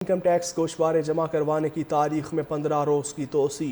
Income tax गोशवारे जमा करवाने की तारीख में 15 रोज़ की तोसी।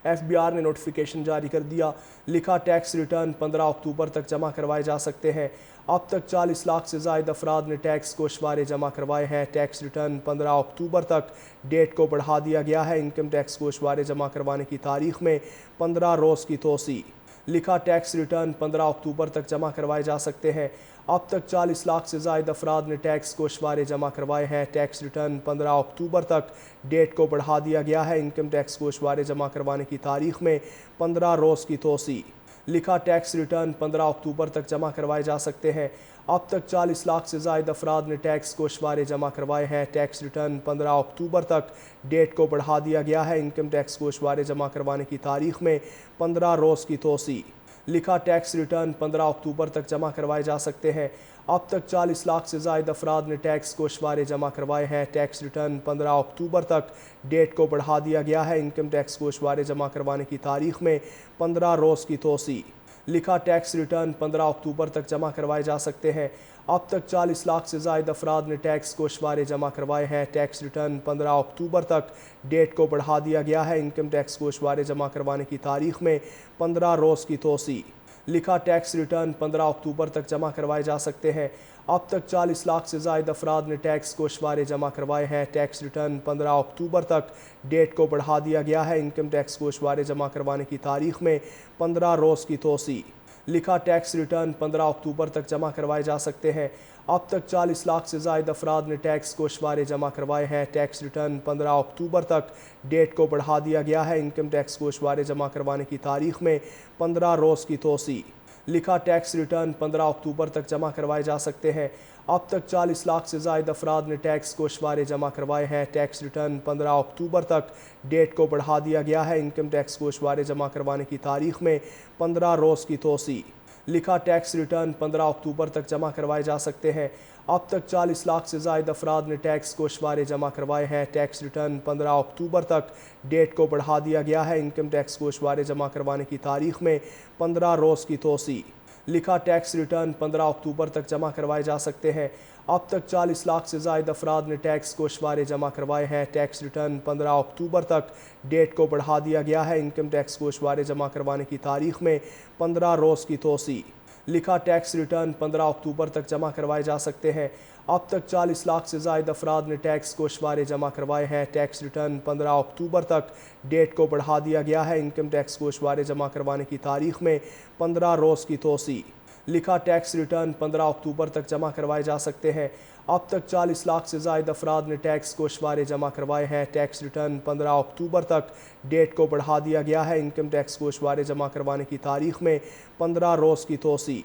FBI ने नोटिफिकेशन जारी कर दिया। लिखा टैक्स रिटर्न 15 अक्टूबर तक जमा करवाए जा सकते हैं। अब तक 40 लाख से ज़ायद अफराद ने टैक्स गोशवारे जमा करवाए हैं। टैक्स रिटर्न 15 अक्टूबर तक डेट को बढ़ा दिया गया है। इनकम टैक्स गोशवारे जमा करवाने की तारीख में 15 रोज़ की तोसी। लिखा टैक्स रिटर्न 15 अक्टूबर तक जमा करवाए जा सकते हैं। अब तक 40 लाख से ज़ायद अफराद ने टैक्स गोशवारे जमा करवाए हैं। टैक्स रिटर्न 15 अक्टूबर तक डेट को बढ़ा दिया गया है। इनकम टैक्स गोशवारे जमा करवाने की तारीख में 15 रोज़ की तोसी। लिखा टैक्स रिटर्न 15 अक्टूबर तक जमा करवाए जा सकते हैं। अब तक 40 लाख से ज़ायद अफराद ने टैक्स गोशवारे जमा करवाए हैं। टैक्स रिटर्न 15 अक्टूबर तक डेट को बढ़ा दिया गया है। इनकम टैक्स गोशवारे जमा करवाने की तारीख में 15 रोज़ की तोसी। लिखा टैक्स रिटर्न 15 अक्टूबर तक जमा करवाए जा सकते हैं। अब तक 40 लाख से ज़ायद अफराद ने टैक्स गोशवारे जमा करवाए हैं। टैक्स रिटर्न 15 अक्टूबर तक डेट को बढ़ा दिया गया है। इनकम टैक्स गोशवारे जमा करवाने की तारीख में 15 रोज़ की तोसी। लिखा टैक्स रिटर्न 15 अक्टूबर तक जमा करवाए जा सकते हैं। अब तक 40 लाख से ज़ायद अफराद ने टैक्स गोशवारे जमा करवाए हैं। टैक्स रिटर्न 15 अक्टूबर तक डेट को बढ़ा दिया गया है। इनकम टैक्स गोशवारे जमा करवाने की तारीख में 15 रोज़ की तोसी। लिखा टैक्स रिटर्न 15 अक्टूबर तक जमा करवाए जा सकते हैं। अब तक 40 लाख से ज़ायद अफराद ने टैक्स गोशवारे जमा करवाए हैं। टैक्स रिटर्न 15 अक्टूबर तक डेट को बढ़ा दिया गया है। इनकम टैक्स गोशवारे जमा करवाने की तारीख में 15 रोज़ की तोसी। लिखा टैक्स रिटर्न 15 अक्टूबर तक जमा करवाए जा सकते हैं। अब तक 40 लाख से ज़ायद अफराद ने टैक्स गोशवारे जमा करवाए हैं। टैक्स रिटर्न 15 अक्टूबर तक डेट को बढ़ा दिया गया है। इनकम टैक्स गोशवारे जमा करवाने की तारीख में 15 रोज़ की तोसी। लिखा टैक्स रिटर्न 15 अक्टूबर तक जमा करवाए जा सकते हैं। अब तक 40 लाख से ज़ायद अफराद ने टैक्स गोशवारे जमा करवाए हैं। टैक्स रिटर्न 15 अक्टूबर तक डेट को बढ़ा दिया गया है। इनकम टैक्स गोशवारे जमा करवाने की तारीख में 15 रोज़ की तोसी। लिखा टैक्स रिटर्न 15 अक्टूबर तक जमा करवाए जा सकते हैं। अब तक 40 लाख से ज़ायद अफराद ने टैक्स गोशवारे जमा करवाए हैं। टैक्स रिटर्न 15 अक्टूबर तक डेट को बढ़ा दिया गया है। इनकम टैक्स गोशवारे जमा करवाने की तारीख में 15 रोज़ की तोसी। लिखा टैक्स रिटर्न 15 अक्टूबर तक जमा करवाए जा सकते हैं। अब तक 40 लाख से ज़ायद अफराद ने टैक्स गोशवारे जमा करवाए हैं। टैक्स रिटर्न 15 अक्टूबर तक डेट को बढ़ा दिया गया है। इनकम टैक्स गोशवारे जमा करवाने की तारीख में 15 रोज़ की तोसी। लिखा टैक्स रिटर्न 15 अक्टूबर तक जमा करवाए जा सकते हैं। अब तक 40 लाख से ज़ायद अफराद ने टैक्स गोशवारे जमा करवाए हैं। टैक्स रिटर्न 15 अक्टूबर तक डेट को बढ़ा दिया गया है। इनकम टैक्स गोशवारे जमा करवाने की तारीख में 15 रोज़ की तोसी। लिखा टैक्स रिटर्न 15 अक्टूबर तक जमा करवाए जा सकते हैं। अब तक 40 लाख से ज़ायद अफराद ने टैक्स गोशवारे जमा करवाए हैं। टैक्स रिटर्न 15 अक्टूबर तक डेट को बढ़ा दिया गया है। इनकम टैक्स गोशवारे जमा करवाने की तारीख में 15 रोज़ की तोसी।